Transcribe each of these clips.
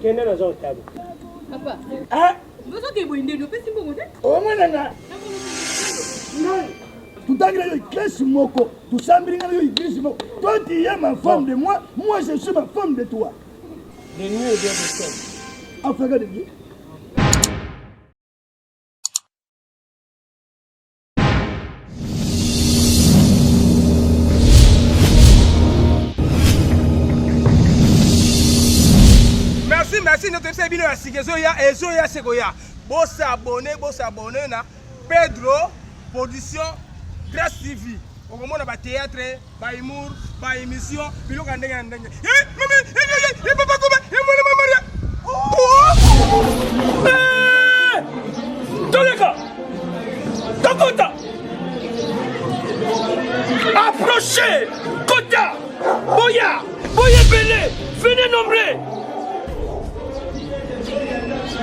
Kende na zo tabu. Papa. Ah, vous avez boindé nous pesi mbongo te? Oh mwana. Non. Tout à l'heure, classe moko. Tout ça, toi, tu es ma femme de moi. Moi, je suis ma femme de toi. De nuit et de soir. Enfin, de Dieu. Merci notre service à Sigezoya et Zoya Segoya. Boss abonné na Pedro Production Grâce TV. Au moment de théâtre, par humour, par émission, puis l'on a des maman, papa Toleka, approchez, Kota, Boya Belé, venez nombreux.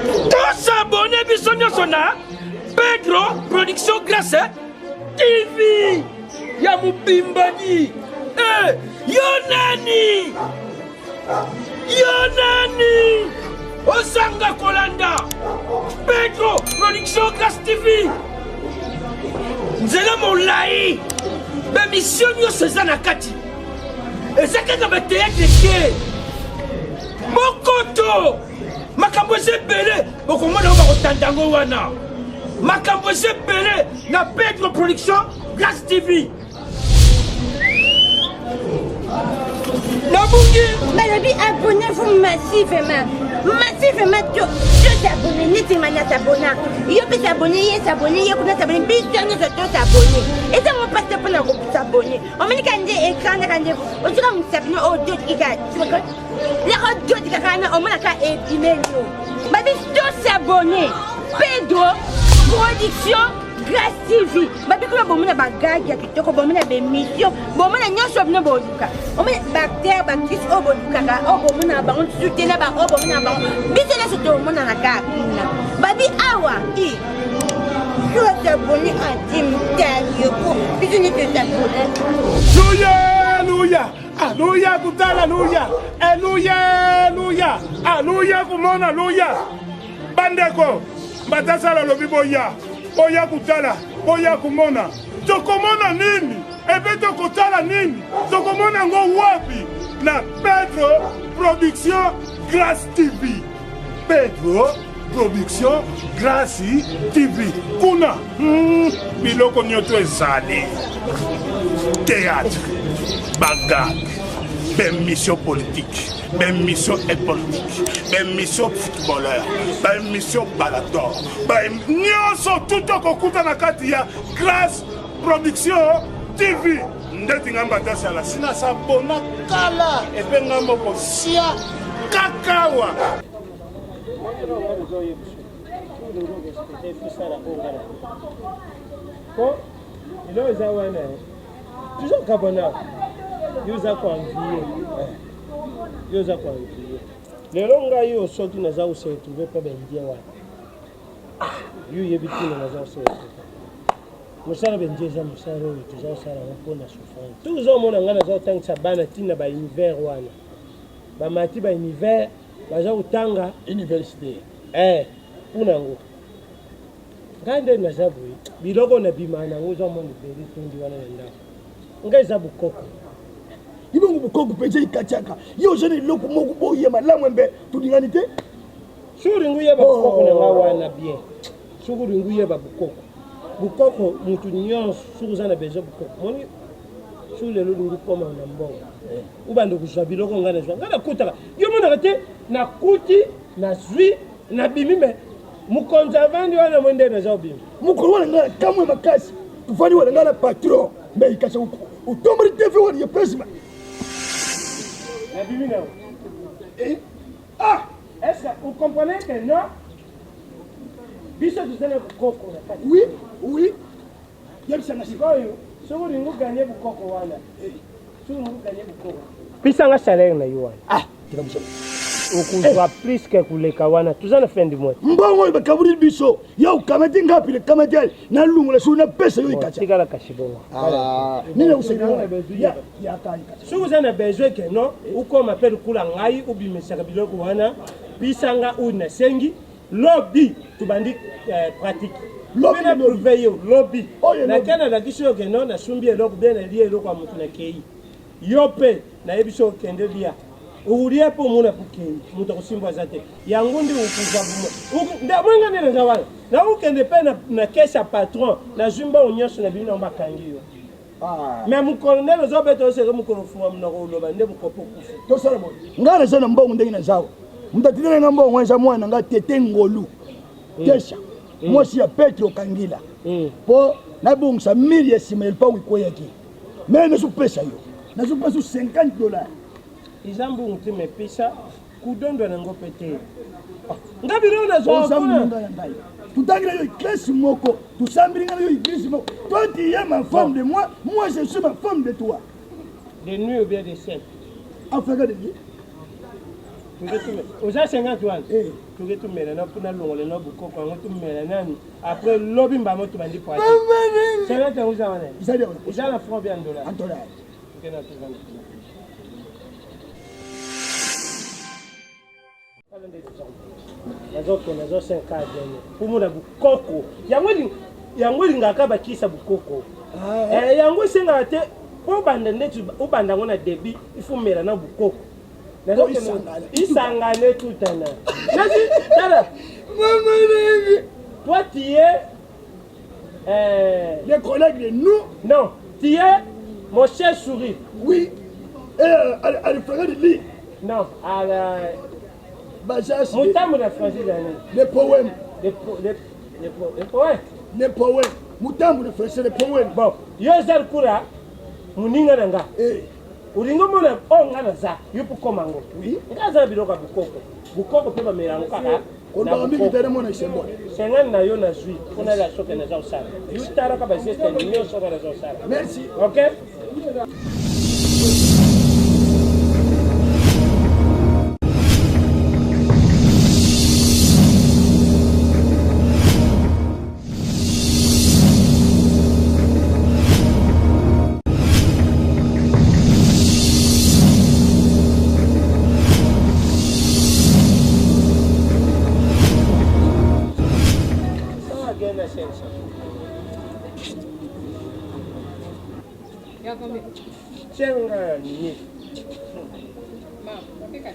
Tous abonnés bisogna sona Pedro Production Grâce TV ya Mubimbadi Yonani Osanga Kolanda Pedro Production Grâce TV Nzela Molai Bemission yo Sezana Kati Ezaka ba théâtre ke Mokoto makambo sebele bokomona ba kotandango wana makambo sebele na Pedro Production Grâce TV Nabungi abonnez-vous massivement tous abonnés n'était mana t'abonner yo peut s'abonner yo peut s'abonner bisogno de t'abonner et ça mon passe pour la s'abonner on me dit quand écran quand on dit comme s'abonner au deux qui la radio qui kana on m'a ka email ba tous s'abonner Pedro Production Grâce TV babi ko bomuna bagage ya kitoko bomuna be mission bomuna nyosho bino boduka omuna bacteria bactrice oboduka ka obomuna ba on soutenir ba obomuna ba bisela soto mona na ka ina babi awa i yo t'abonner à Timtayo ko bisoni te t'abonner Alléluia kutala alléluia kumona alléluia bandeko batasala lobi boya kutala boya kumona tokomona nini ebe tokotala nini tokomona ngo wapi na Pedro Production Grâce TV Pedro Production Grâce TV kuna biloko nyoto ezali théâtre bagarre mission politique mission politique mission footballeur mission balador nyonso tout okokuta na kati ya Grâce Production TV ndeti ngamba tasala sina sabona kala epe ngambo kosia kakawa toujours kabona yoza kwa envier lelo ngai yo soki naza ko se trouver pa bendia wa yo yebitina naza se musala bendia za musala yo tuza sala ko na souffrance toujours mona ngana za tangisa bana tina ba univers wana ba mati ba univers baza utanga université puna ngo ngande naza bui biloko na bimana ngoza mona beli tundi wana ndako ngai za bukoko ibongo bukoko peje ikachaka yo jene loko moko boye malamu mbe tudinganite shuri nguye ba bukoko na ngawana bien shuri nguye ba bukoko mutu nyonso shuri za na bezo bukoko moni shuri lelo ngu koma na mbongo ubande kuzwa biloko ngana zwa ngana kutaka yo mona kate na kuti na zwi na bimime mukonza vandi wana mwende na za bimi mukuru wana ngana kamwe makasi tufani wana ngana patron mbe ikasha huko utomri TV wana ya presma la bimina est-ce que vous comprenez que non biso tuzana bukoko na kati oui yabisa na sikoyo sokuri ngu ganye bukoko wana sokuri ngu ganye bukoko pisanga salaire na yuwa kila msho okuzwa plus que kuleka wana tuza na fin du mois mbongo ibakaburi biso yo kamati ngapi le kamati na lungu la suna pesa yo ikacha tikala kashibongo nina usaidia ya kai suku zana besoin que non uko mapel kula ngai ubimesaka biloko wana bisanga una sengi lobby tubandi pratique lobby na prouver lobby na kana na kisho que non na sumbi eloko bien lié eloko a mutu na kei yope na ebiso kende lia uhuria po muna pukei mutu kusimba zate yangundi ukuza bumo nda mwenga nene zawala na ukende pe na kesha patron na zumba onyoso na bino makangiyo mais mon colonel zobeto sere mukolo fuwa mnoko loba nde mukopo kufu to sala mo ngana sana mbongo ndenge na zawo mtatidele na mbongo wanza mwana nga tete ngolu kesha mosi ya Petro Kangila po na bungsa mili ya simel pa wikoyaki mais na supesa yo na supesa $50 izambu ngutime pesa kudondo na ngopete ngabiro na zo tutangira yo classe moko tusambringa yo église moko toi tu es ma femme de moi je suis ma femme de toi de nuit ou bien de ciel afaka de nuit oza 50 wana tuke tumela na puna longole na bukoko ngo tumela nani après lobi mbamo tubandi kwa c'est là que vous avez ça la franc bien $1 en dollar kena tuzana nazo 5 ans kumuna bukoko yango lingaka bakisa bukoko yango senga te po banda ndetu ubanda ngona débit ifumela na bukoko isangane tutana nasi tala toi tu es les collègues de nous non tu es mon cher souris oui elle ferait de lit non à la Bajas mutambo na français d'année les poèmes les poèmes mutambo na français les poèmes bon yo zal kura muninga nanga ulingo mona onga na za yupo komango oui ngaza biloka bukoko pe ba merango kaka konda mingi tena mona sembo sengan na yo na zui kuna la soke na za usala yutara ka ba geste ni yo soka na za usala merci OK Ya combien? Chenga ni. Ma, ¿qué cae?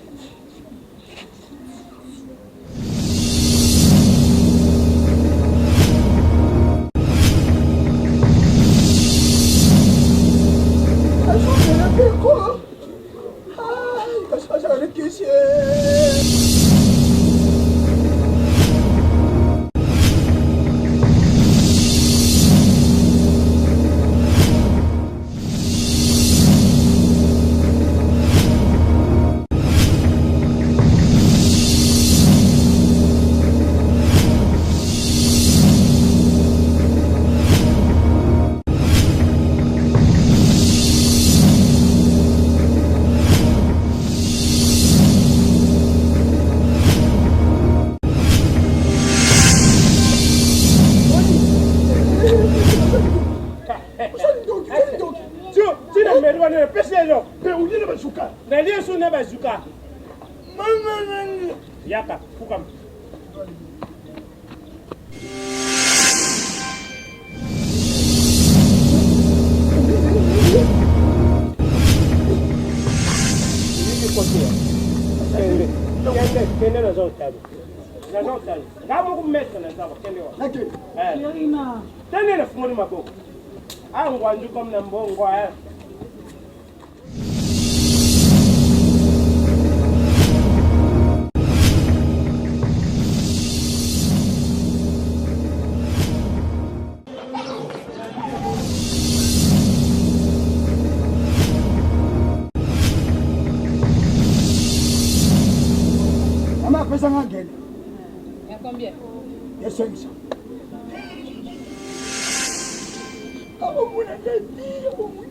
bazuka mama yaka fukam kende na zo tabu na zo tabu ngamo kumesa na zabo kende wa tene na fungoni maboko angwa njuko mna mbongo pesa ngangeni. Ya combien? Ya 500. Kama muna ndani, kama muna.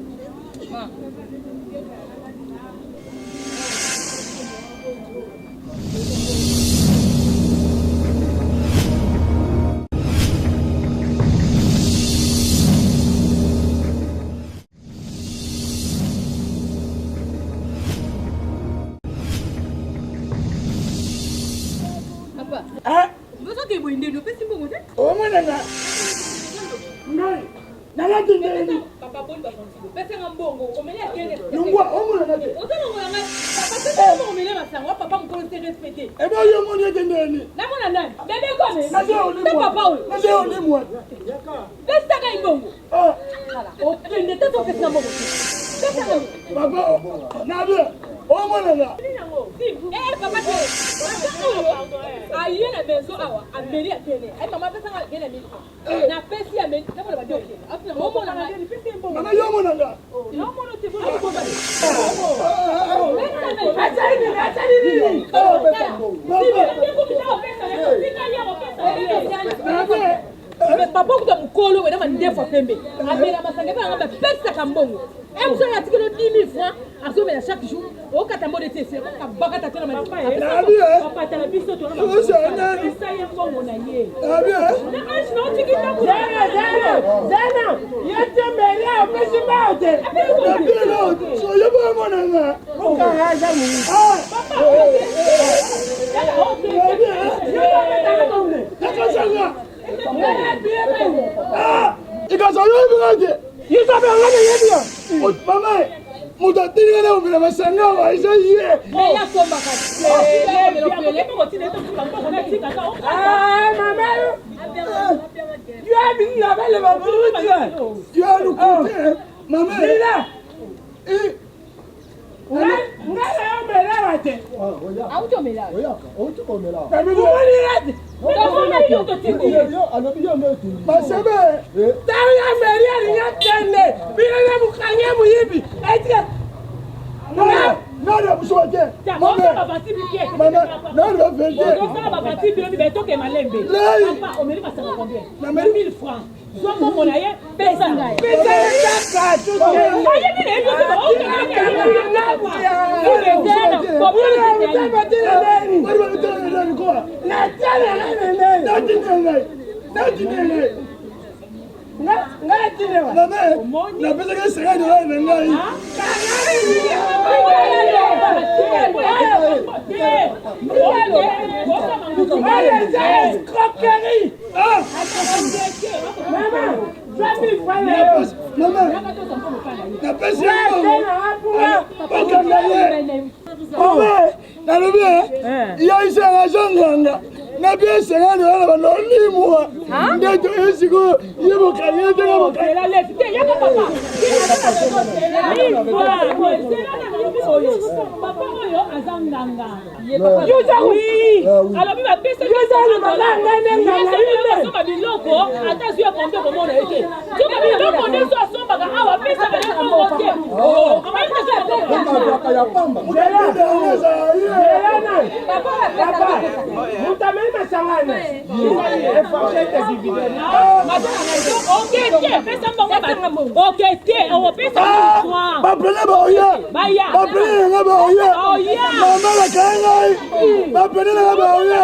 Papa. Ah, Vous avez besoin de nous, c'est bon, vous êtes? oh mon nana. Non. Nana tindeni. Papa bon va continuer. Pese ngambongo, omele akele. Lungwa, oh mon nana. Otana ngona, papa c'est bon omele masanga, papa mko se respecter. Eh ben yo mon tindeni. Na mona nani? Bébé comme. Na je oli moi. Papa oui. Na je oli moi. Pese ka imbongo. Ah, Voilà. O prende tato pese ngambongo. Pese ngambongo. papa, na bien. Oh mon nana. Papa aïe la maison awa ameli a télé ay maman pesa nga gena 1000 francs na pesi ameli na bona badio ke apna momo na ngeli pesi mbo Nana yo mon nana. no mono te bona ko ba papa kuta mkolo wena mandefa pembe amela masanga pa ngamba pesa kambongo e mso ya tikelo 10000 francs azomela chaque jour o katambo de tese ka bakata tena mali papa tala biso to na pesa ye mbongo na ye Na bien. na anshi no tikita ko Zana, yete mbele opesi baote. Na bien là. So yo ba mon nana. Ukahaza mu. Ah, nakasanga. Ah, ikasayo ibirage. Yisabe ngane yebio. Mama, mutatini na umina masanga wa isa ye. me ya somba ka me lo pele ko tine to ko na tika ka Ah, mama. You have been available for you. Tu as le côté. Maman. Mira. Eh, Ngale ombele wate. auto mela Kumuni rati. to mona yo to tiko Basebe. Tawi ya meria ni yatende. Bila na mukanye muyibi. Etika. Maman, non le bouchotte. Maman, Maman, papa tibi ke maman, non le vende. donc ça papa tibi on be to ke malembe Lai. papa omeli masanga combien Na meli 1000 francs zombo mona ye pesa ngai Pesa yaka tu. aye ni ne yo o ke Wari ba bitana ndani kwa. Na tele ngane. Nati ngai. Nati ngai. Ngati lewa. Maman, na pesa ke sera dola na ngai. Escroquerie. Ah, Maman, tu as mis maman, na pesa yangu. Maman, na lobi ya isa na janganga. Na bien sera dola na lolimwa. Ndeto esiko yebo kanyete na bokala. alobi bapesa biloko ata zwi akombe komona ete soka biloko nde so asombaka awa apesaka ye kongo te Mutameli masangane. okete pesa mbongo okete opesa soin Bapele ba oya. baya Bapele nga ba oya. Mama la kanga. Bapele nga ba oya.